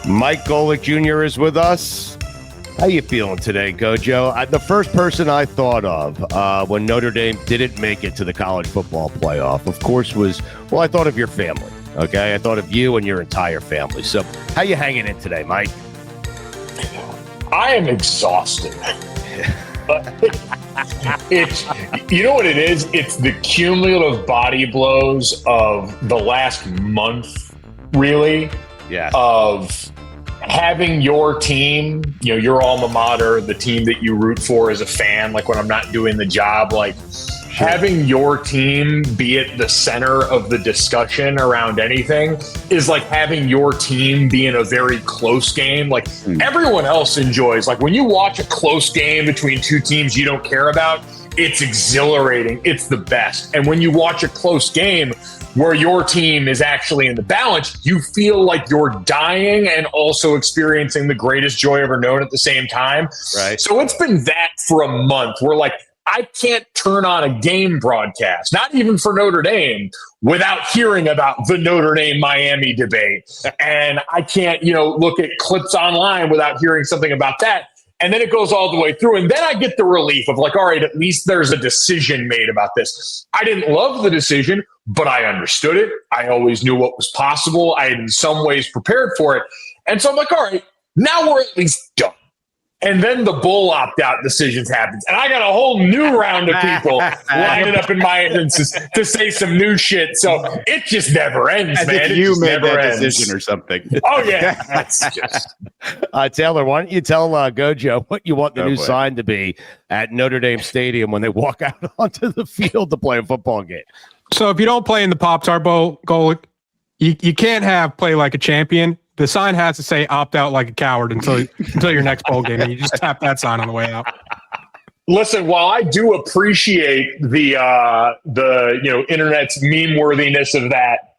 Mike Golick Jr. is with us. How you feeling today, GoJo? The first person I thought of when Notre Dame didn't make it to the college football playoff, of course, I thought of your family, okay? I thought of you and your entire family. So how you hanging in today, Mike? I am exhausted. It's, you know what it is? It's the cumulative body blows of the last month, really, of having your team, your alma mater, the team that you root for as a fan, like when I'm not doing the job, like having your team be at the center of the discussion around anything is like having your team be in a very close game. Like everyone else enjoys, like when you watch a close game between two teams you don't care about, it's exhilarating. It's the best. And when you watch a close game where your team is actually in the balance, you feel like you're dying and also experiencing the greatest joy ever known at the same time. Right. So it's been that for a month. We're like, I can't turn on a game broadcast, not even for Notre Dame, without hearing about the Notre Dame-Miami debate. And I can't, look at clips online without hearing something about that. And then it goes all the way through. And then I get the relief of like, all right, at least there's a decision made about this. I didn't love the decision, but I understood it. I always knew what was possible. I had in some ways prepared for it. And so I'm like, all right, now we're at least done. And then the bull opt-out decisions happens. And I got a whole new round of people lining up in my entrance to say some new shit. So it just never ends, man. You made that decision or something. Oh, yeah. That's just... Taylor, why don't you tell GoJo what you want the new sign to be at Notre Dame Stadium when they walk out onto the field to play a football game? So if you don't play in the Pop-Tart Bowl, Golick, you can't play like a champion. The sign has to say "opt out like a coward" until your next bowl game, and you just tap that sign on the way out. Listen, while I do appreciate the internet's meme worthiness of that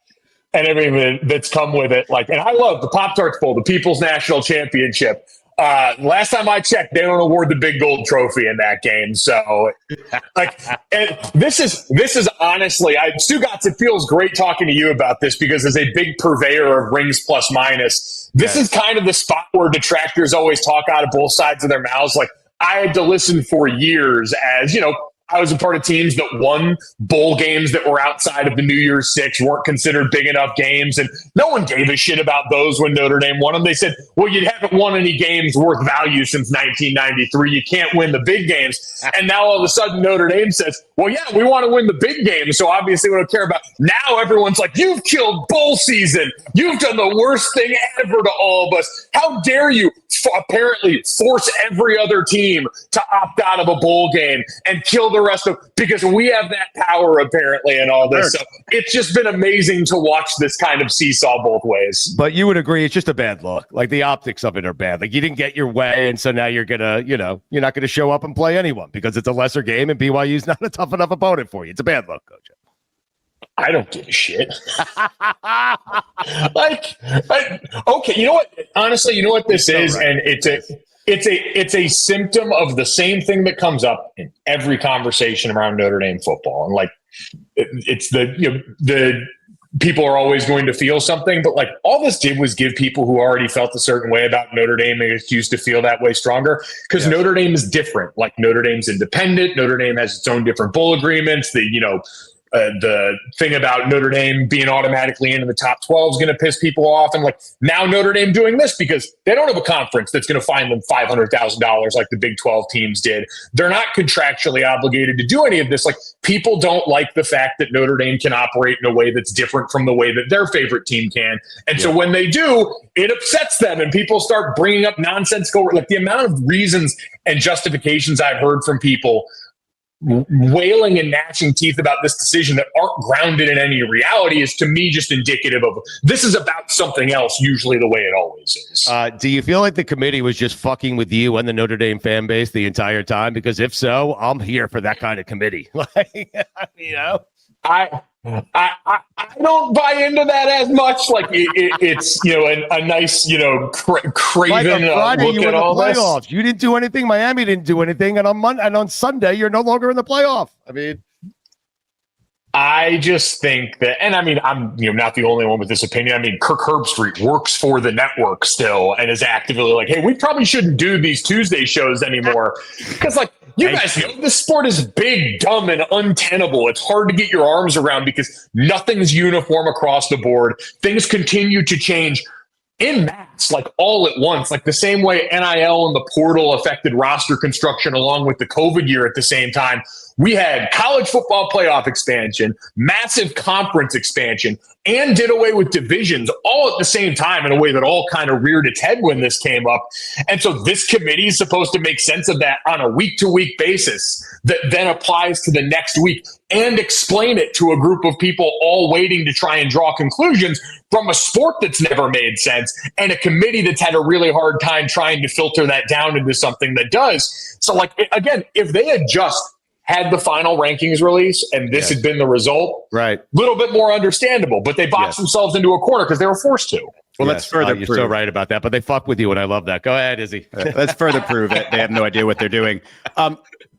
and everything that's come with it, and I love the Pop-Tarts Bowl, the People's National Championship. Last time I checked, they don't award the big gold trophy in that game. So, and this is honestly, Stugotz, it feels great talking to you about this because as a big purveyor of rings plus minus, this is kind of the spot where detractors always talk out of both sides of their mouths. Like I had to listen for years as, I was a part of teams that won bowl games that were outside of the New Year's Six, weren't considered big enough games, and no one gave a shit about those when Notre Dame won them. They said, well, you haven't won any games worth value since 1993. You can't win the big games. And now all of a sudden Notre Dame says, well, yeah, we want to win the big games, so obviously we don't care about. Now everyone's like, you've killed bowl season. You've done the worst thing ever to all of us. How dare you apparently force every other team to opt out of a bowl game and kill the rest of, because we have that power apparently and all this. So it's just been amazing to watch this kind of seesaw both ways. But you would agree it's just a bad look. Like the optics of it are bad. Like you didn't get your way, and so now you're gonna, you're not gonna show up and play anyone because it's a lesser game and BYU's not a tough enough opponent for you. It's a bad look, Coach. I don't give a shit. Okay, you know what? Honestly, you know what this is, right. And it's a symptom of the same thing that comes up in every conversation around Notre Dame football. And it's the people are always going to feel something, but all this did was give people who already felt a certain way about Notre Dame an excuse to feel that way stronger, because Notre Dame is different. Notre Dame's independent. Notre Dame has its own different bowl agreements. The thing about Notre Dame being automatically into the top 12 is going to piss people off. And now Notre Dame doing this because they don't have a conference that's going to find them $500,000 like the Big 12 teams did. They're not contractually obligated to do any of this. People don't like the fact that Notre Dame can operate in a way that's different from the way that their favorite team can. And so when they do, it upsets them and people start bringing up nonsensical, the amount of reasons and justifications I've heard from people wailing and gnashing teeth about this decision that aren't grounded in any reality is to me just indicative of this is about something else, usually the way it always is. Do you feel like the committee was just fucking with you and the Notre Dame fan base the entire time? Because if so, I'm here for that kind of committee. I don't buy into that as much. It's a nice craven look at all playoffs. this. You didn't do anything. Miami didn't do anything, and on Sunday you're no longer in the playoff. I mean, I just think that, and I mean, I'm not the only one with this opinion. I mean, Kirk Herbstreit works for the network still and is actively like, hey, we probably shouldn't do these Tuesday shows anymore. Because like, you guys know this sport is big, dumb, and untenable. It's hard to get your arms around because nothing's uniform across the board. Things continue to change in mass, like all at once, like the same way NIL and the portal affected roster construction along with the COVID year at the same time. We had college football playoff expansion, massive conference expansion, and did away with divisions all at the same time in a way that all kind of reared its head when this came up. And so this committee is supposed to make sense of that on a week-to-week basis that then applies to the next week and explain it to a group of people all waiting to try and draw conclusions from a sport that's never made sense and a committee that's had a really hard time trying to filter that down into something that does. So, like, again, if they had just had the final rankings release and this had been the result, right? A little bit more understandable, but they boxed themselves into a corner because they were forced to. Well, let's further prove. You're so right about that, but they fuck with you, and I love that. Go ahead, Izzy. Let's further prove it. They have no idea what they're doing.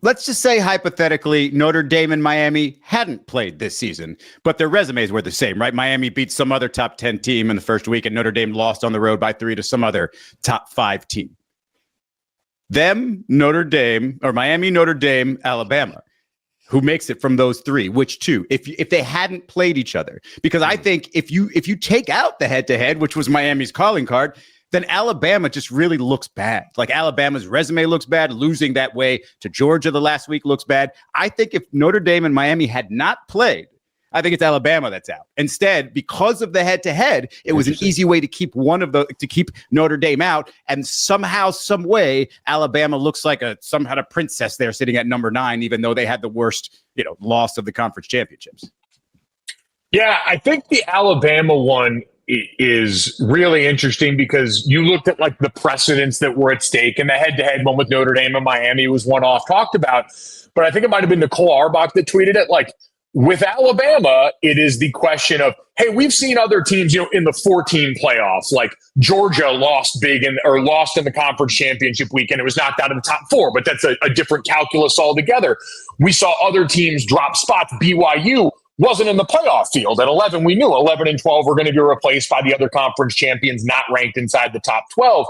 Let's just say, hypothetically, Notre Dame and Miami hadn't played this season, but their resumes were the same, right? Miami beat some other top 10 team in the first week, and Notre Dame lost on the road by 3 to some other top 5 team. Them, Notre Dame, or Miami, Notre Dame, Alabama. Who makes it from those 3? Which 2? If they hadn't played each other, because I think if you take out the head-to-head, which was Miami's calling card, then Alabama just really looks bad. Like Alabama's resume looks bad. Losing that way to Georgia the last week looks bad. I think if Notre Dame and Miami had not played, I think it's Alabama that's out. Instead, because of the head-to-head, it was an easy way to keep keep Notre Dame out. And somehow, some way, Alabama looks like some kind of princess there sitting at number 9, even though they had the worst, loss of the conference championships. Yeah, I think the Alabama one is really interesting because you looked at like the precedents that were at stake, and the head-to-head one with Notre Dame and Miami was one off talked about. But I think it might have been Nicole Auerbach that tweeted it, like, with Alabama, it is the question of, hey, we've seen other teams, in the 4-team playoffs, like Georgia lost in the conference championship weekend. It was knocked out of the top 4, but that's a different calculus altogether. We saw other teams drop spots. BYU wasn't in the playoff field. At 11, we knew 11 and 12 were going to be replaced by the other conference champions not ranked inside the top 12.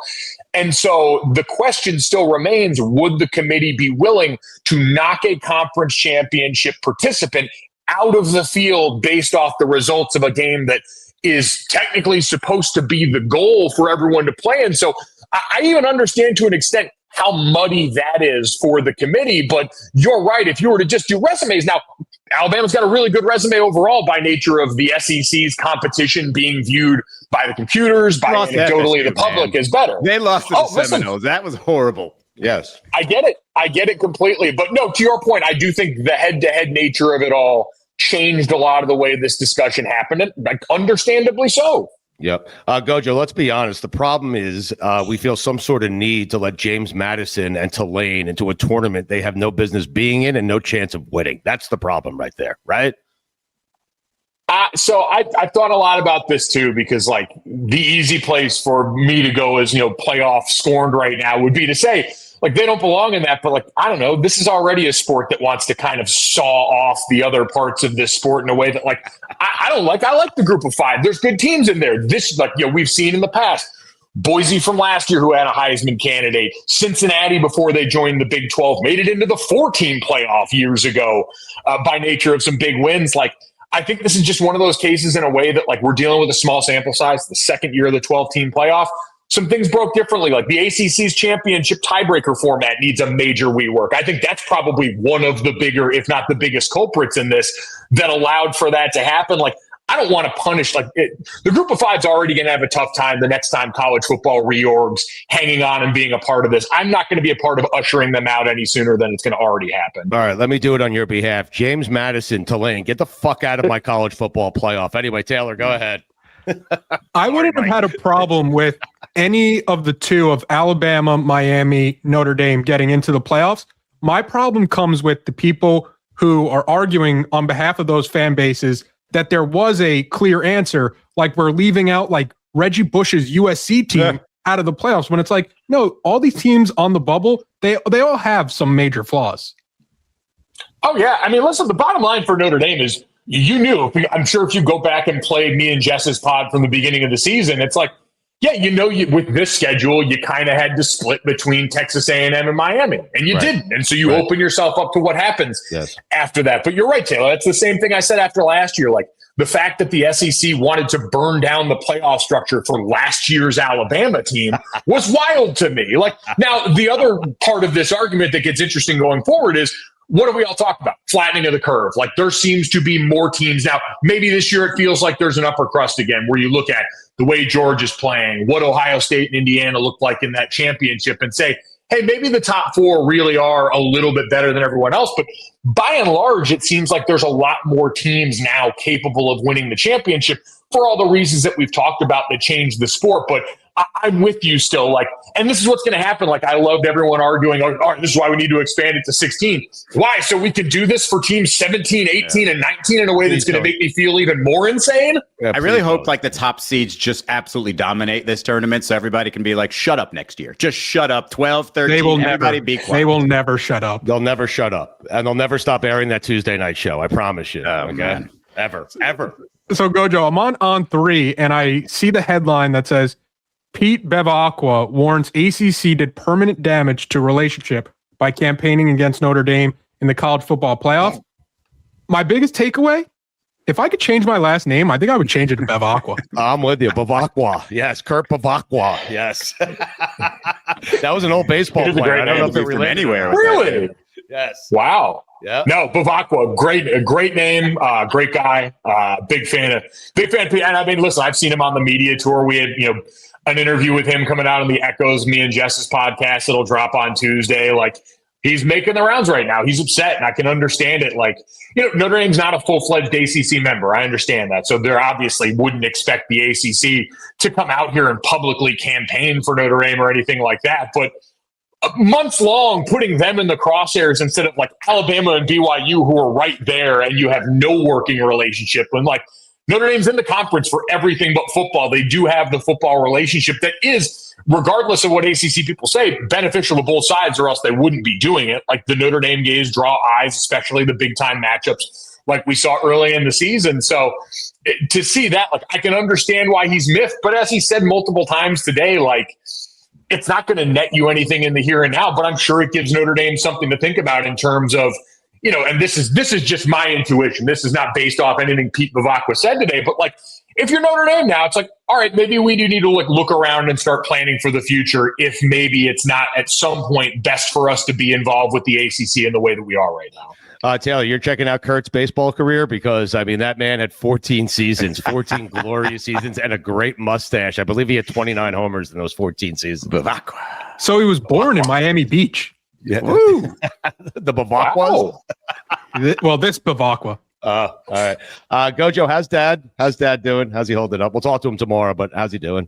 And so the question still remains, would the committee be willing to knock a conference championship participant out of the field based off the results of a game that is technically supposed to be the goal for everyone to play? And so I even understand to an extent how muddy that is for the committee, but you're right. If you were to just do resumes now, Alabama's got a really good resume overall by nature of the SEC's competition being viewed by the computers, by anecdotally the public as better. They lost to the Seminoles. That was horrible. Yes. I get it completely. But no, to your point, I do think the head-to-head nature of it all changed a lot of the way this discussion happened, and like, understandably so. Yep. GoJo, let's be honest. The problem is we feel some sort of need to let James Madison and Tulane into a tournament they have no business being in and no chance of winning. That's the problem right there, right? So I've thought a lot about this too, because like the easy place for me to go is, playoff scorned right now would be to say, like, they don't belong in that, but like, I don't know, this is already a sport that wants to kind of saw off the other parts of this sport in a way that like, I like the group of 5. There's good teams in there. This, like, we've seen in the past, Boise from last year, who had a Heisman candidate, Cincinnati before they joined the Big 12, made it into the 4-team playoff years ago by nature of some big wins. Like, I think this is just one of those cases in a way that like we're dealing with a small sample size, the second year of the 12-team playoff. Some things broke differently, like the ACC's championship tiebreaker format needs a major rework. I think that's probably one of the bigger, if not the biggest culprits in this that allowed for that to happen. Like, I don't want to punish, the group of 5's already going to have a tough time the next time college football reorgs, hanging on and being a part of this. I'm not going to be a part of ushering them out any sooner than it's going to already happen. All right, let me do it on your behalf. James Madison, Tulane, get the fuck out of my college football playoff. Anyway, Taylor, go ahead. I wouldn't have had a problem with any of the 2 of Alabama, Miami, Notre Dame getting into the playoffs. My problem comes with the people who are arguing on behalf of those fan bases that there was a clear answer, like we're leaving out like Reggie Bush's USC team out of the playoffs, when it's like, no, all these teams on the bubble, they all have some major flaws. Oh, yeah. I mean, listen, the bottom line for Notre Dame is you knew. I'm sure if you go back and play me and Jess's pod from the beginning of the season, it's like, yeah, with this schedule, you kind of had to split between Texas A&M and Miami, and you didn't. And so you open yourself up to what happens after that. But you're right, Taylor. That's the same thing I said after last year. Like, the fact that the SEC wanted to burn down the playoff structure for last year's Alabama team was wild to me. Like, now, the other part of this argument that gets interesting going forward is, what do we all talk about? Flattening of the curve. Like, there seems to be more teams now. Maybe this year it feels like there's an upper crust again, where you look at the way Georgia's playing, what Ohio State and Indiana looked like in that championship, and say, hey, maybe the top four really are a little bit better than everyone else. But by and large, it seems like there's a lot more teams now capable of winning the championship for all the reasons that we've talked about that change the sport. But I'm with you still. Like, and this is what's going to happen. Like, I loved everyone arguing, all right, this is why we need to expand it to 16. Why? So we can do this for teams 17, 18, and 19 in a way that's going to make me feel even more insane? Yeah, I really hope like the top seeds just absolutely dominate this tournament so everybody can be like, shut up next year. Just shut up. 12, 13, they will everybody never, be quiet. They will never shut up. They'll never shut up. And they'll never stop airing that Tuesday night show. I promise you. Oh, man. Ever. So, Gojo, I'm on 3, and I see the headline that says, Pete Bevacqua warns ACC did permanent damage to relationship by campaigning against Notre Dame in the college football playoff. My biggest takeaway, if I could change my last name, I think I would change it to Bevacqua. I'm with you. Bevacqua. Yes. Kurt Bevacqua. Yes. That was an old baseball player. I don't know if it related anywhere. Really? Yes. Wow. Yeah. No, Bevacqua, great name, great guy, big fan. And I mean, listen, I've seen him on the media tour. We had, an interview with him coming out on the Echoes, me and Jess's podcast. It'll drop on Tuesday. Like, he's making the rounds right now. He's upset, and I can understand it. Like, Notre Dame's not a full-fledged ACC member. I understand that. So they obviously wouldn't expect the ACC to come out here and publicly campaign for Notre Dame or anything like that. But months long, putting them in the crosshairs instead of like Alabama and BYU, who are right there, and you have no working relationship. When like Notre Dame's in the conference for everything but football, they do have the football relationship that is, regardless of what ACC people say, beneficial to both sides, or else they wouldn't be doing it. Like, the Notre Dame games draw eyes, especially the big time matchups like we saw early in the season. So to see that, like, I can understand why he's miffed, but as he said multiple times today, like, it's not going to net you anything in the here and now, but I'm sure it gives Notre Dame something to think about in terms of, and this is just my intuition. This is not based off anything Pete Bevacqua said today, but like, if you're Notre Dame now, it's like, all right, maybe we do need to look around and start planning for the future if maybe it's not at some point best for us to be involved with the ACC in the way that we are right now. Taylor, you're checking out Kurt's baseball career, because, I mean, that man had 14 seasons, 14 glorious seasons, and a great mustache. I believe he had 29 homers in those 14 seasons. Bevacqua. So he was born in Miami Beach. Yeah. Woo. The Bevacqua. Wow. Well, this Bevacqua. All right. Gojo, how's dad doing? How's he holding up? We'll talk to him tomorrow, but how's he doing?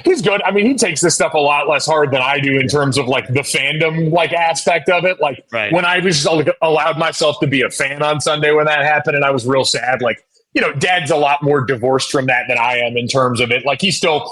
He's good. I mean, he takes this stuff a lot less hard than I do in terms of like the fandom like aspect of it. Like, when I was allowed myself to be a fan on Sunday when that happened, and I was real sad. Like, Dad's a lot more divorced from that than I am in terms of it. Like, he still,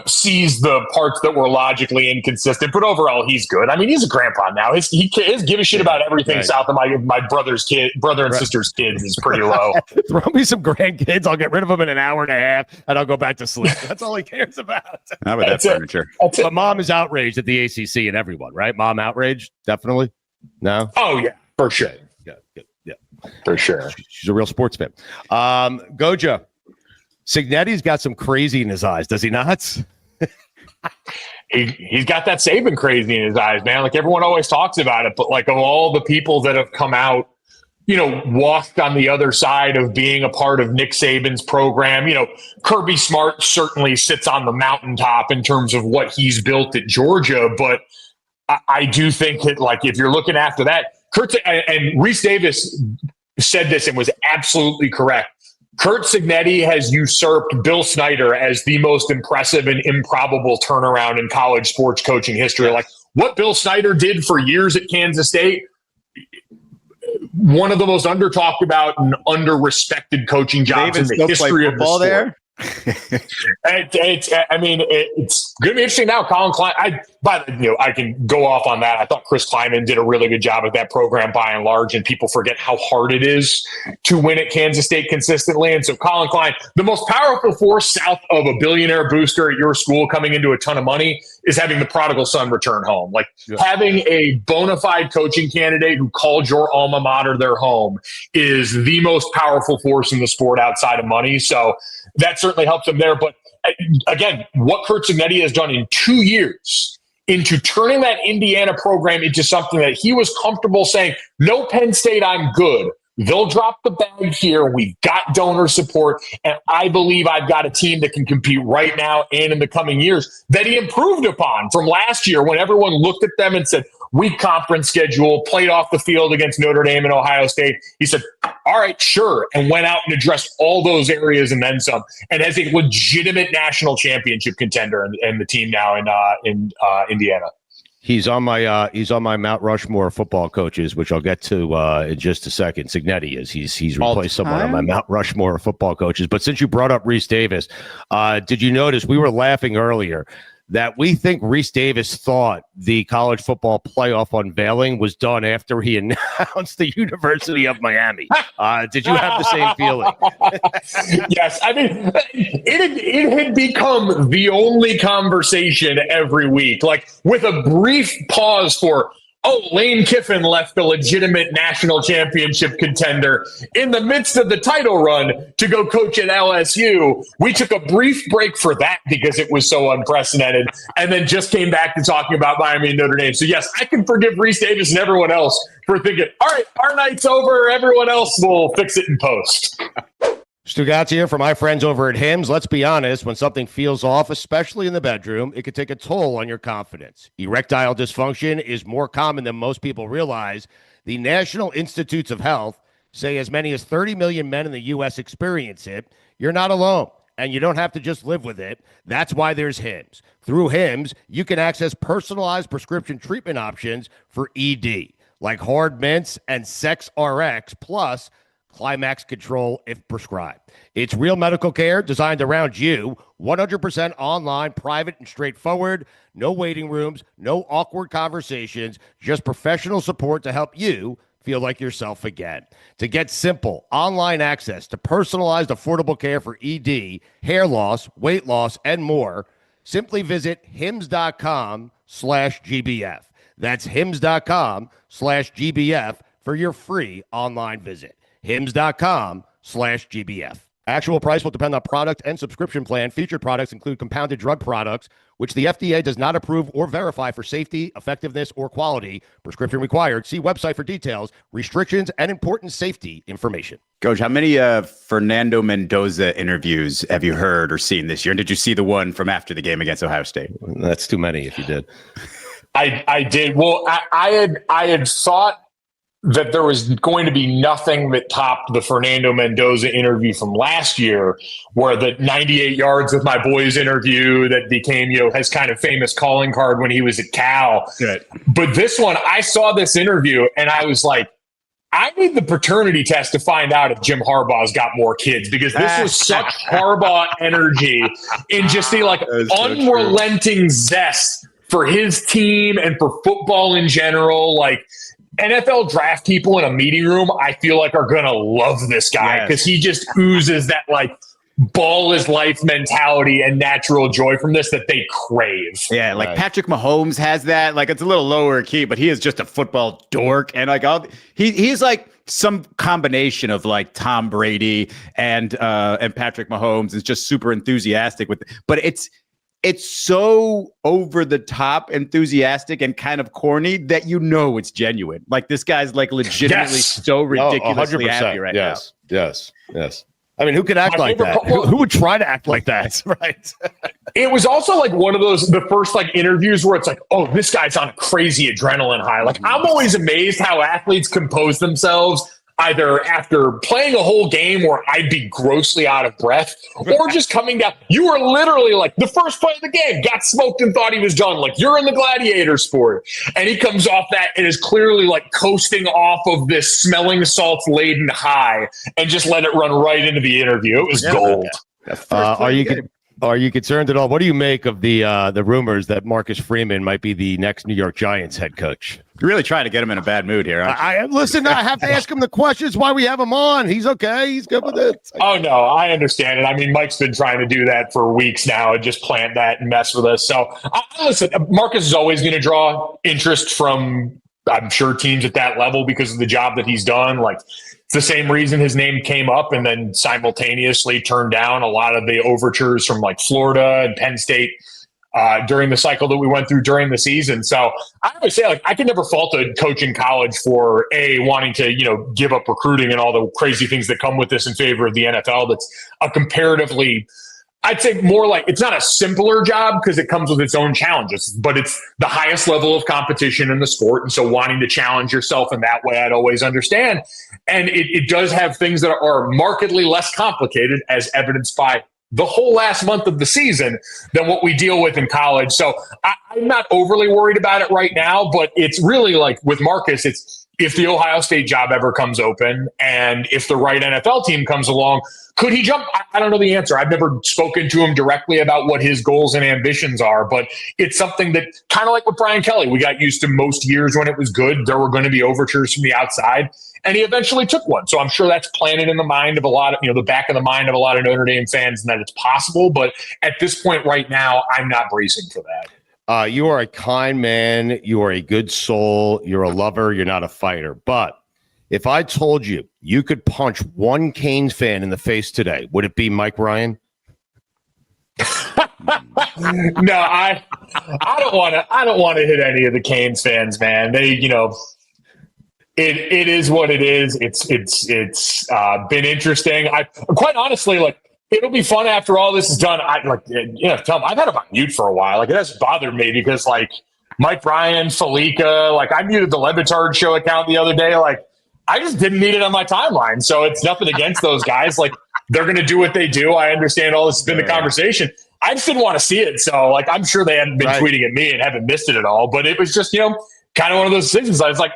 sees the parts that were logically inconsistent, but overall he's good. I mean, he's a grandpa now. His give a shit about everything south of my brother and sister's kids is pretty low. Throw me some grandkids. I'll get rid of them in an hour and a half, and I'll go back to sleep. That's all he cares about. Not with that furniture. But mom is outraged at the ACC and everyone, right? Mom outraged, definitely. No. Oh yeah, for sure. Yeah, for sure. She's a real sports fan. Gojo. Signetti's got some crazy in his eyes, does he not? He's got that Saban crazy in his eyes, man. Like, everyone always talks about it, but like, of all the people that have come out, walked on the other side of being a part of Nick Saban's program, Kirby Smart certainly sits on the mountaintop in terms of what he's built at Georgia, but I do think that, like, if you're looking after that, and Reese Davis said this and was absolutely correct. Curt Signetti has usurped Bill Snyder as the most impressive and improbable turnaround in college sports coaching history. Like, what Bill Snyder did for years at Kansas State, one of the most under-talked about and under-respected coaching jobs in the history of the sport. It's going to be interesting now. Colin Klein, but I can go off on that. I thought Chris Kleiman did a really good job at that program by and large, and people forget how hard it is to win at Kansas State consistently. And so Colin Klein, the most powerful force south of a billionaire booster at your school coming into a ton of money, is having the prodigal son return home. Like having a bona fide coaching candidate who called your alma mater their home is the most powerful force in the sport outside of money. So that certainly helps them there. But again, what Curt Signetti has done in 2 years into turning that Indiana program into something that he was comfortable saying, no, Penn State, I'm good. They'll drop the bag here. We've got donor support, and I believe I've got a team that can compete right now and in the coming years that he improved upon from last year when everyone looked at them and said, weak conference schedule, played off the field against Notre Dame and Ohio State. He said, all right, sure, and went out and addressed all those areas and then some, and has a legitimate national championship contender and the team now in Indiana. He's on my Mount Rushmore football coaches, which I'll get to in just a second. Signetti is. He's replaced someone on my Mount Rushmore football coaches. But since you brought up Reese Davis, did you notice we were laughing earlier that we think Reese Davis thought the college football playoff unveiling was done after he announced the University of Miami? Did you have the same feeling? Yes. I mean, it had become the only conversation every week, like with a brief pause for, Lane Kiffin left the legitimate national championship contender in the midst of the title run to go coach at LSU. We took a brief break for that because it was so unprecedented, and then just came back to talking about Miami and Notre Dame. So, yes, I can forgive Reese Davis and everyone else for thinking, all right, our night's over. Everyone else will fix it in post. Stugotz here for my friends over at Hims. Let's be honest, when something feels off, especially in the bedroom, it could take a toll on your confidence. Erectile dysfunction is more common than most people realize. The National Institutes of Health say as many as 30 million men in the U.S. experience it. You're not alone, and you don't have to just live with it. That's why there's Hims. Through Hims, you can access personalized prescription treatment options for ED, like hard mints and Sex RX, plus Climax control if prescribed. It's real medical care designed around you, 100% online, private, and straightforward. No waiting rooms, no awkward conversations, just professional support to help you feel like yourself again. To get simple online access to personalized, affordable care for ED, hair loss, weight loss, and more, simply visit hims.com/GBF. That's hims.com/GBF for your free online visit. hims.com/GBF. Actual price will depend on product and subscription plan. Featured products include compounded drug products, which the FDA does not approve or verify for safety, effectiveness, or quality. Prescription required. See website for details, restrictions, and important safety information. Coach, how many Fernando Mendoza interviews have you heard or seen this year? And did you see the one from after the game against Ohio State? That's too many if you did. I did. Well, I had thought that there was going to be nothing that topped the Fernando Mendoza interview from last year, where the 98 yards with my boys interview that became, his kind of famous calling card when he was at Cal. Good. But this one, I saw this interview and I was like, I need the paternity test to find out if Jim Harbaugh's got more kids, because this was such Harbaugh energy and just the unrelenting zest for his team and for football in general. Like, NFL draft people in a meeting room, I feel like, are going to love this guy because he just oozes that ball is life mentality and natural joy from this that they crave. Yeah, Patrick Mahomes has that. It's a little lower key, but he is just a football dork. And he's like some combination of Tom Brady and Patrick Mahomes is just super enthusiastic with it. But it's so over the top enthusiastic and kind of corny that it's genuine. This guy's legitimately so ridiculously happy right now. Yes. I mean, who could act like that? Who would try to act like that? Right. It was also one of the first interviews where it's this guy's on a crazy adrenaline high. I'm always amazed how athletes compose themselves either after playing a whole game where I'd be grossly out of breath, or just coming down. You were literally the first play of the game, got smoked and thought he was done. You're in the gladiator sport. And he comes off that and is clearly coasting off of this smelling salts laden high and just let it run right into the interview. It was gold. Are you concerned at all? What do you make of the rumors that Marcus Freeman might be the next New York Giants head coach? You're really trying to get him in a bad mood here. Listen, I have to ask him the questions why we have him on. He's okay. He's good with it. Oh, no, I understand it. I mean, Mike's been trying to do that for weeks now and just plant that and mess with us. So, listen, Marcus is always going to draw interest from, I'm sure, teams at that level because of the job that he's done. Like, it's the same reason his name came up and then simultaneously turned down a lot of the overtures from like Florida and Penn State during the cycle that we went through during the season. So I always say, like, I can never fault a coach in college for wanting to, give up recruiting and all the crazy things that come with this in favor of the NFL. That's a comparatively, I'd say, more like, it's not a simpler job because it comes with its own challenges, but it's the highest level of competition in the sport. And so wanting to challenge yourself in that way, I'd always understand. And it does have things that are markedly less complicated, as evidenced by the whole last month of the season, than what we deal with in college. So I'm not overly worried about it right now, but it's really like with Marcus, it's if the Ohio State job ever comes open and if the right NFL team comes along, could he jump? I don't know the answer. I've never spoken to him directly about what his goals and ambitions are, but it's something that kind of like with Brian Kelly, we got used to most years when it was good. There were going to be overtures from the outside, and he eventually took one. So I'm sure that's planted in the mind of a lot of, the back of the mind of a lot of Notre Dame fans, and that it's possible. But at this point right now, I'm not bracing for that. You are a kind man. You are a good soul. You're a lover. You're not a fighter. But if I told you you could punch one Canes fan in the face today, would it be Mike Ryan? No, I don't want to hit any of the Canes fans, man. They, it is what it is. It's been interesting. I quite honestly, like, it'll be fun after all this is done. Tell them I've had it on mute for a while. Like, it hasn't bothered me because, like, Mike Ryan, Felica, like, I muted the Levitard show account the other day. Like, I just didn't need it on my timeline. So it's nothing against those guys. Like, they're going to do what they do. I understand all this has been the conversation. I just didn't want to see it. So, like, I'm sure they haven't been tweeting at me and haven't missed it at all. But it was just, kind of one of those decisions. I was like,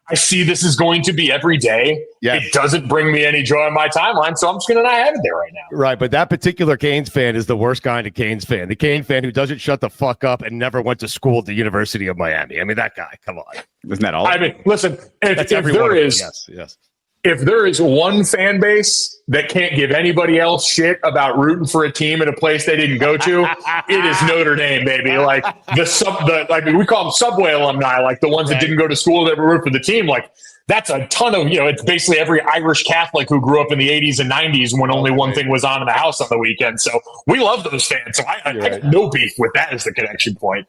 I see this is going to be every day. Yes. It doesn't bring me any joy on my timeline, so I'm just going to not have it there right now. Right, but that particular Canes fan is the worst kind of Canes fan. The Canes fan who doesn't shut the fuck up and never went to school at the University of Miami. I mean, that guy, come on. Isn't that all? I mean, listen, if there is... Yes. If there is one fan base that can't give anybody else shit about rooting for a team in a place they didn't go to, it is Notre Dame, baby. Like we call them Subway alumni, like the ones that didn't go to school that were root for the team. Like, that's a ton of, it's basically every Irish Catholic who grew up in the 80s and 90s when only one thing was on in the house on the weekend. So we love those fans. So I have no beef with that as the connection point.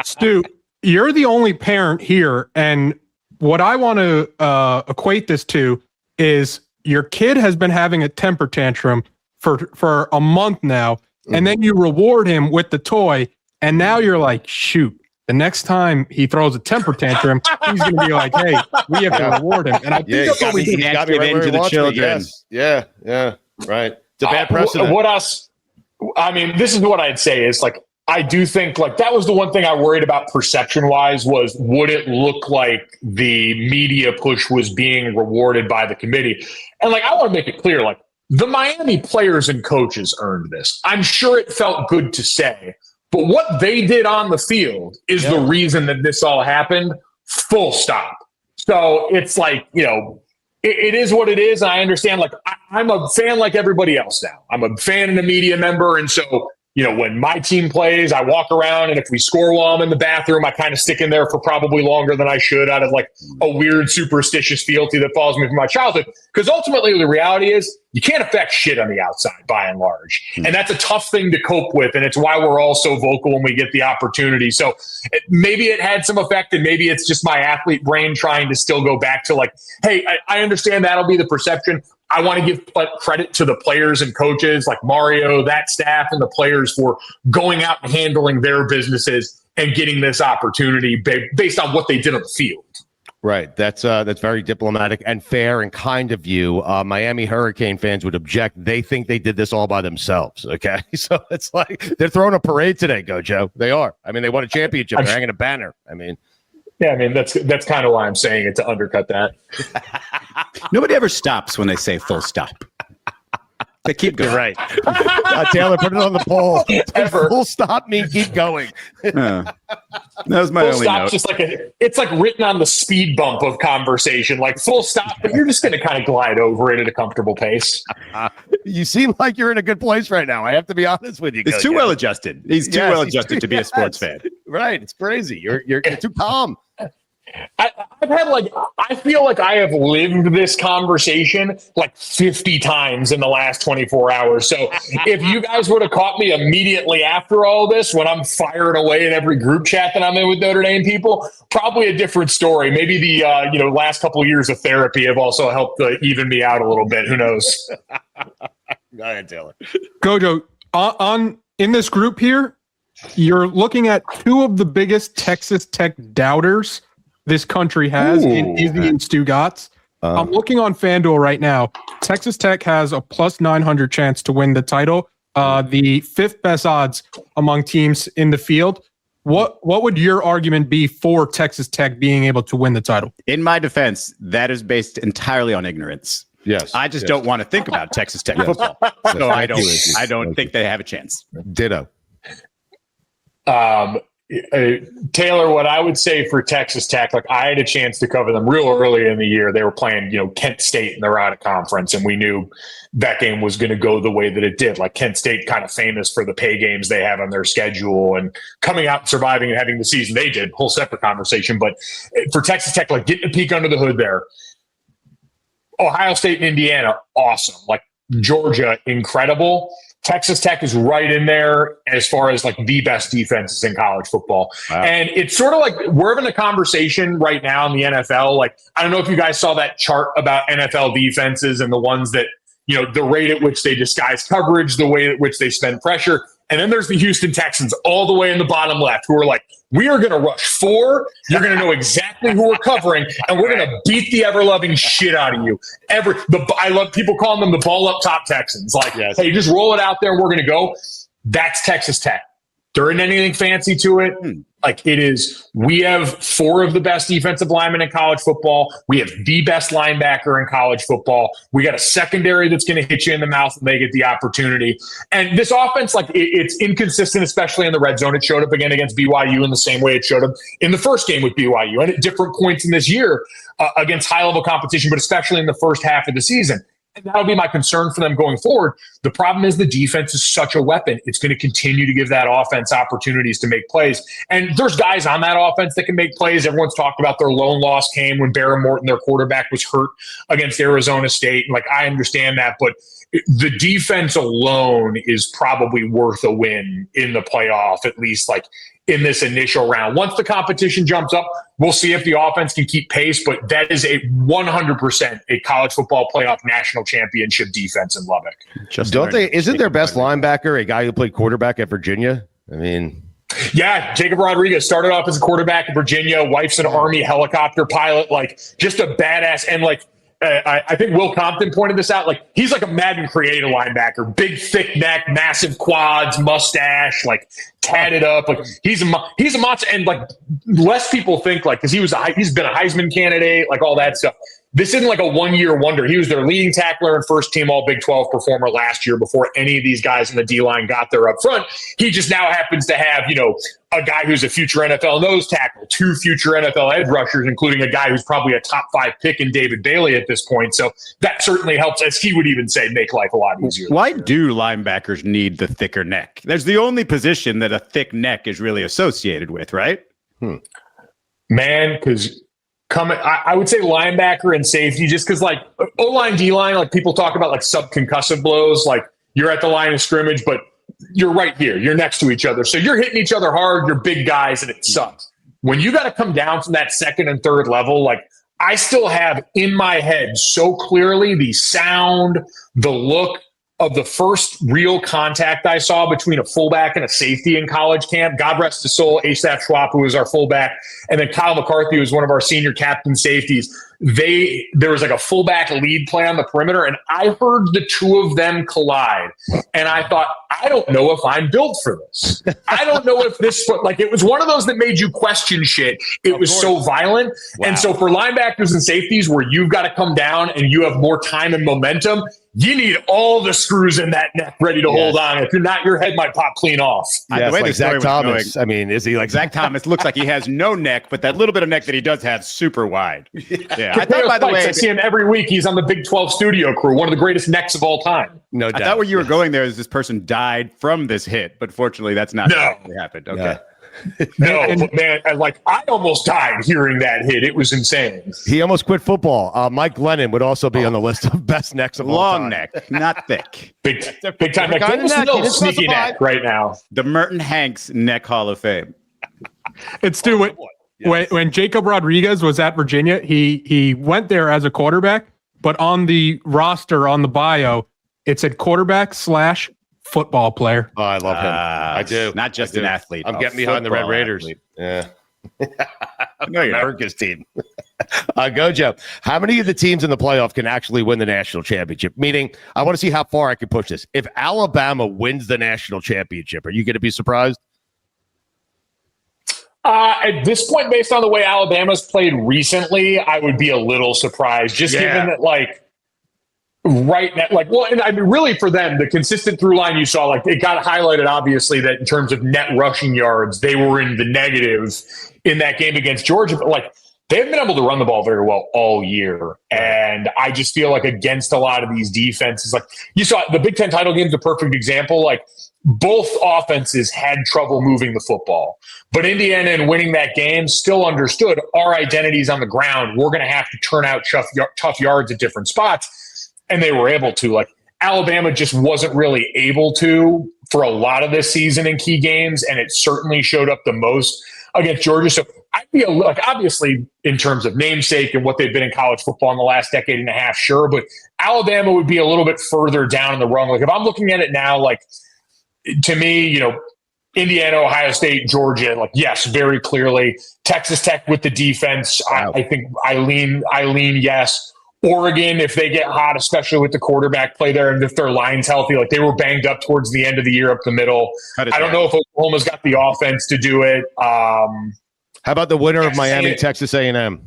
Stu, you're the only parent here, and what I want to equate this to is your kid has been having a temper tantrum for a month now, and then you reward him with the toy, and now you're like, shoot, the next time he throws a temper tantrum, he's going to be like, hey, we have to reward him. And I think that's what we do. Active into the children. Yes. Yeah, right. It's a bad precedent. What else? I mean, this is what I'd say is, like, I do think, like, that was the one thing I worried about perception-wise was, would it look like the media push was being rewarded by the committee? And, like, I want to make it clear, like, the Miami players and coaches earned this. I'm sure it felt good to say, but what they did on the field is the reason that this all happened, full stop. So it's like, it is what it is. And I understand, like, I'm a fan like everybody else now. I'm a fan and a media member. And so, when my team plays, I walk around, and if we score while I'm in the bathroom, I kind of stick in there for probably longer than I should out of, like, a weird superstitious fealty that follows me from my childhood. Because ultimately the reality is you can't affect shit on the outside by and large. And that's a tough thing to cope with. And it's why we're all so vocal when we get the opportunity. So maybe it had some effect, and maybe it's just my athlete brain trying to still go back to, like, hey, I understand that'll be the perception. I want to give credit to the players and coaches like Mario, that staff, and the players for going out and handling their businesses and getting this opportunity based on what they did on the field. Right. That's very diplomatic and fair and kind of you. Miami Hurricane fans would object. They think they did this all by themselves. Okay. So it's like they're throwing a parade today, GoJo. They are. I mean, they won a championship. They're hanging a banner. I mean, yeah, I mean, that's kind of why I'm saying it, to undercut that. Nobody ever stops when they say full stop. To keep going. You're right. Taylor, put it on the poll. Full stop mean keep going. That was my full only stop, note. just it's like written on the speed bump of conversation, like full stop, but you're just going to kind of glide over it at a comfortable pace. You seem like you're in a good place right now. I have to be honest with you. He's too well adjusted. He's too well adjusted to be a sports fan. Right. It's crazy. You're too calm. I feel like I have lived this conversation like 50 times in the last 24 hours. So if you guys would have caught me immediately after all this, when I'm firing away in every group chat that I'm in with Notre Dame people, probably a different story. Maybe the last couple of years of therapy have also helped even me out a little bit. Who knows? Go ahead, Taylor. GoJo, in this group here, you're looking at two of the biggest Texas Tech doubters this country has in Izzy and Stugotz. I'm looking on FanDuel right now. Texas Tech has a plus 900 chance to win the title, the fifth best odds among teams in the field. What would your argument be for Texas Tech being able to win the title? In my defense, that is based entirely on ignorance. Yes. I just don't want to think about Texas Tech football. So I don't think they have a chance. Ditto. Taylor, what I would say for Texas Tech, like I had a chance to cover them real early in the year. They were playing, Kent State in their out of conference, and we knew that game was going to go the way that it did. Like Kent State, kind of famous for the pay games they have on their schedule, and coming out and surviving and having the season they did. Whole separate conversation. But for Texas Tech, like getting a peek under the hood there. Ohio State and Indiana, awesome. Like Georgia, incredible. Texas Tech is right in there as far as like the best defenses in college football. Wow. And it's sort of like we're having a conversation right now in the NFL. Like, I don't know if you guys saw that chart about NFL defenses and the ones that, the rate at which they disguise coverage, the way at which they spend pressure. And then there's the Houston Texans all the way in the bottom left who are like, we are going to rush 4. You're going to know exactly who we're covering, and we're going to beat the ever-loving shit out of you. I love people calling them the ball-up-top Texans. Like, hey, just roll it out there, and we're going to go. That's Texas Tech. There isn't anything fancy to it. Like it is, we have 4 of the best defensive linemen in college football. We have the best linebacker in college football. We got a secondary that's going to hit you in the mouth when they get the opportunity. And this offense, like it's inconsistent, especially in the red zone. It showed up again against BYU in the same way it showed up in the first game with BYU and at different points in this year against high-level competition, but especially in the first half of the season. And that'll be my concern for them going forward. The problem is the defense is such a weapon. It's going to continue to give that offense opportunities to make plays. And there's guys on that offense that can make plays. Everyone's talked about their lone loss came when Barron Morton, their quarterback, was hurt against Arizona State. And I understand that, but the defense alone is probably worth a win in the playoff, at least in this initial round. Once the competition jumps up, we'll see if the offense can keep pace, but that is a 100% a college football playoff national championship defense in Lubbock. Isn't their best linebacker a guy who played quarterback at Virginia? I mean, yeah, Jacob Rodriguez started off as a quarterback in Virginia, wife's an Army helicopter pilot, just a badass. And I think Will Compton pointed this out. He's like a Madden creator linebacker, big, thick neck, massive quads, mustache, tatted up. He's a monster. And less people think because he's been a Heisman candidate, all that stuff. This isn't a one-year wonder. He was their leading tackler and first team all Big 12 performer last year before any of these guys in the D-line got there up front. He just now happens to have, a guy who's a future NFL nose tackle, 2 future NFL edge rushers, including a guy who's probably a top 5 pick in David Bailey at this point. So that certainly helps, as he would even say, make life a lot easier. Why do linebackers need the thicker neck? There's the only position that a thick neck is really associated with, right? Man, because I would say linebacker and safety, just because O-line, D-line, people talk about subconcussive blows, you're at the line of scrimmage, but you're right here. You're next to each other. So you're hitting each other hard. You're big guys, and it sucks. When you got to come down from that second and third level, I still have in my head so clearly the sound, the look of the first real contact I saw between a fullback and a safety in college camp. God rest his soul, Asaph Schwab, who was our fullback, and then Kyle McCarthy, who was one of our senior captain safeties. there was like a fullback lead play on the perimeter, and I heard the two of them collide. And I thought, I don't know if I'm built for this. I don't know if this, like, it was one of those that made you question shit. It was so violent. Wow. And so for linebackers and safeties where you've got to come down and you have more time and momentum, you need all the screws in that neck ready to hold on. If you're not, your head might pop clean off. Yeah, the way like Zach Thomas. I mean, is he like Zach Thomas? Looks like he has no neck, but that little bit of neck that he does have, super wide. Yeah, I thought, by the way, I see him every week. He's on the Big 12 studio crew, one of the greatest necks of all time. No doubt. I thought where you were going there is this person died from this hit, but fortunately, that's not what happened. Okay. Yeah. No, man, I almost died hearing that hit. It was insane. He almost quit football. Mike Glennon would also be on the list of best necks of all time. Long neck, not thick. Big time neck. Davis Mills, sneaky neck right now. The Merton Hanks Neck Hall of Fame. It's Stu. When Jacob Rodriguez was at Virginia, he went there as a quarterback, but on the roster, on the bio, it said quarterback / football player. Oh, I love him. I do. Not just an athlete. I'm getting behind the Red Raiders. Athlete. Yeah. No, you're America's team. GoJo, how many of the teams in the playoff can actually win the national championship? Meaning, I want to see how far I can push this. If Alabama wins the national championship, are you going to be surprised? At this point, based on the way Alabama's played recently, I would be a little surprised. Just given that, like, right now, like, well, and I mean, really for them, the consistent through line you saw, like, it got highlighted, obviously, that in terms of net rushing yards, they were in the negative in that game against Georgia. But, like, they haven't been able to run the ball very well all year. And I just feel like against a lot of these defenses, like, you saw the Big Ten title game is a perfect example. Like, both offenses had trouble moving the football. But Indiana, in winning that game, still understood our identities on the ground. We're going to have to turn out tough yards at different spots. And they were able to. Like, Alabama just wasn't really able to for a lot of this season in key games, and it certainly showed up the most against Georgia. So I'd be like, obviously, in terms of namesake and what they've been in college football in the last decade and a half, sure, but Alabama would be a little bit further down in the rung. Like, if I'm looking at it now, like, to me, you know, Indiana, Ohio State, Georgia, like, yes, very clearly. Texas Tech with the defense, wow. I think I lean yes. Oregon, if they get hot, especially with the quarterback play there, and if their line's healthy, like, they were banged up towards the end of the year up the middle. I don't know if Oklahoma's got the offense to do it. How about the winner of Miami, Texas A&M?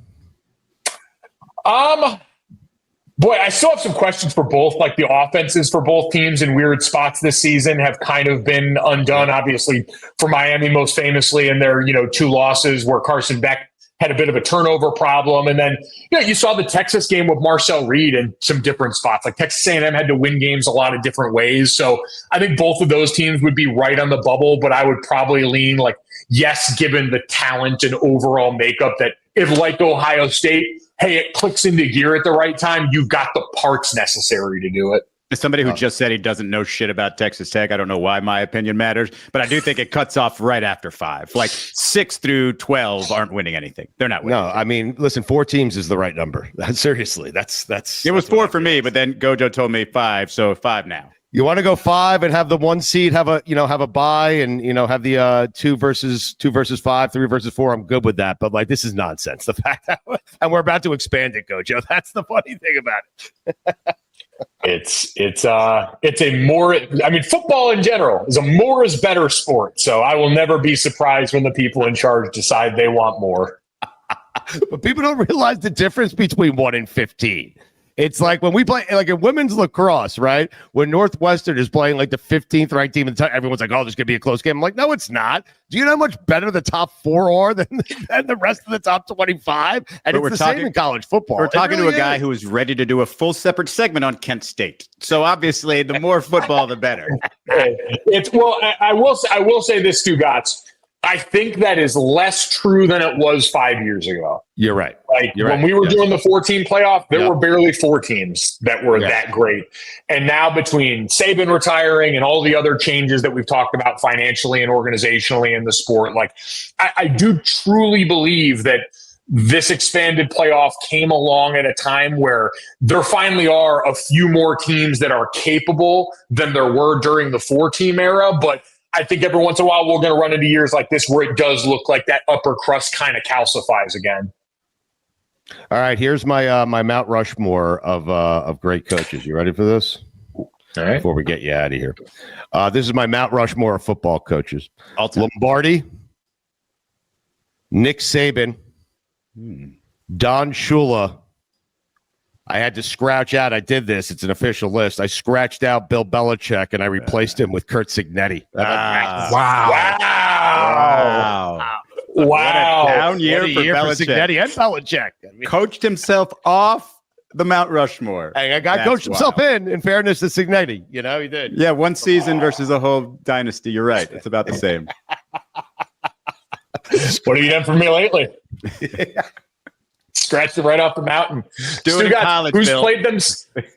Boy, I still have some questions for both. Like, the offenses for both teams in weird spots this season have kind of been undone. Obviously, for Miami, most famously in their, you know, 2 losses where Carson Beck had a bit of a turnover problem. And then, you know, you saw the Texas game with Marcel Reed in some different spots. Like, Texas A&M had to win games a lot of different ways. So I think both of those teams would be right on the bubble, but I would probably lean, like, yes, given the talent and overall makeup, that if, like Ohio State, hey, it clicks into gear at the right time, you've got the parts necessary to do it. As somebody who just said he doesn't know shit about Texas Tech, I don't know why my opinion matters, but I do think it cuts off right after 5. Like, 6 through 12 aren't winning anything. They're not winning. No, I mean, listen, 4 teams is the right number. Seriously, that's. It was 4 for me, but then GoJo told me 5, so 5 now. You want to go 5 and have the 1 seed have a bye and, you know, have the 2 versus 5, 3 versus 4. I'm good with that, but, like, this is nonsense. The fact that and we're about to expand it, GoJo. That's the funny thing about it. It's a more, I mean, football in general is a more is better sport. So I will never be surprised when the people in charge decide they want more. But people don't realize the difference between 1 and 15. It's like when we play, like, in women's lacrosse, right? When Northwestern is playing like the 15th ranked team, everyone's like, "Oh, there's gonna be a close game." I'm like, "No, it's not." Do you know how much better the top 4 are than the rest of the top 25? And it's the same in college football. We're talking to a guy who is ready to do a full separate segment on Kent State. So obviously, the more football, the better. I will say this, Stugotz. I think that is less true than it was 5 years ago. You're right. Like, when we were doing the 14 playoff, there were barely 4 teams that were that great. And now, between Saban retiring and all the other changes that we've talked about financially and organizationally in the sport, like, I do truly believe that this expanded playoff came along at a time where there finally are a few more teams that are capable than there were during the 4-team era. But I think every once in a while we're going to run into years like this where it does look like that upper crust kind of calcifies again. All right, here's my my Mount Rushmore of great coaches. You ready for this? All right. Before we get you out of here, this is my Mount Rushmore of football coaches: Lombardi, Nick Saban, Don Shula. I had to scratch out. I did this. It's an official list. I scratched out Bill Belichick and I replaced him with Curt Signetti. Wow. Down year for Signetti and Belichick. Coached himself off the Mount Rushmore. Hey, I got coached himself in fairness to Signetti. You know, he did. Yeah, one season versus a whole dynasty. You're right. It's about the same. What have you done for me lately? Scratched it right off the mountain. College,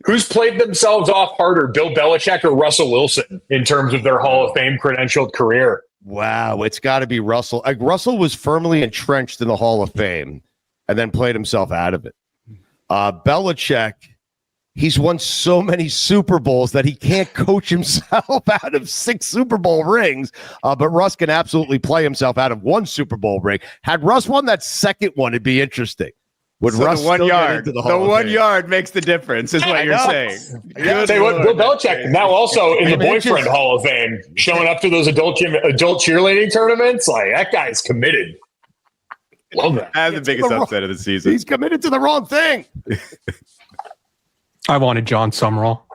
who's played themselves off harder, Bill Belichick or Russell Wilson, in terms of their Hall of Fame credentialed career? Wow, it's got to be Russell. Like, Russell was firmly entrenched in the Hall of Fame and then played himself out of it. Belichick, he's won so many Super Bowls that he can't coach himself out of 6 Super Bowl rings. But Russ can absolutely play himself out of 1 Super Bowl ring. Had Russ won that second one, it'd be interesting. Would Russ the 1 yard? The 1 yard makes the difference, is what you're saying. Bill Belichick now also in the boyfriend Hall of Fame, showing up to those adult cheerleading tournaments. Like, that guy's committed. Love that. That's the biggest upset of the season. He's committed to the wrong thing. I wanted John Summerall.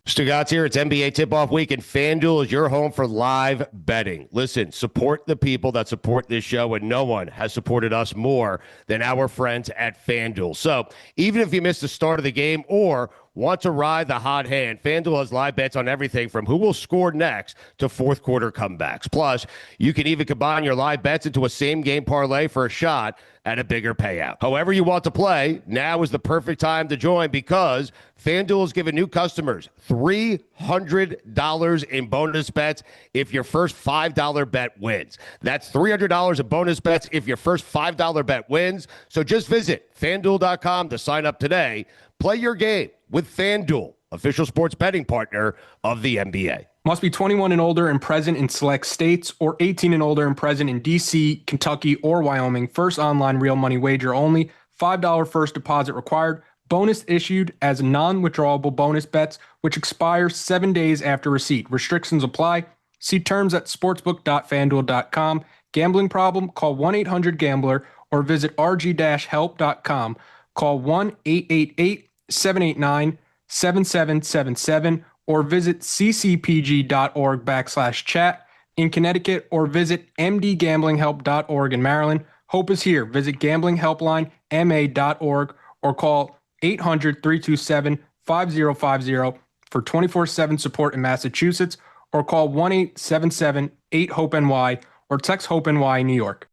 Stugotz here. It's NBA tip-off week, and FanDuel is your home for live betting. Listen, support the people that support this show, and no one has supported us more than our friends at FanDuel. So even if you missed the start of the game or want to ride the hot hand, FanDuel has live bets on everything from who will score next to fourth quarter comebacks. Plus, you can even combine your live bets into a same-game parlay for a shot at a bigger payout. However you want to play, now is the perfect time to join because FanDuel is giving new customers $300 in bonus bets if your first $5 bet wins. That's $300 in bonus bets if your first $5 bet wins. So just visit FanDuel.com to sign up today. Play your game with FanDuel, official sports betting partner of the NBA. Must be 21 and older and present in select states, or 18 and older and present in D.C., Kentucky, or Wyoming. First online real money wager only. $5 first deposit required. Bonus issued as non-withdrawable bonus bets, which expire 7 days after receipt. Restrictions apply. See terms at sportsbook.fanduel.com. Gambling problem? Call 1-800-GAMBLER or visit rg-help.com. Call 1-888-789-7777 or visit ccpg.org/chat in Connecticut, or visit mdgamblinghelp.org in Maryland. Hope is here. Visit gamblinghelplinema.org or call 800-327-5050 for 24/7 support in Massachusetts, or call 1-877-8-HOPE-NY or text HOPE-NY in New York.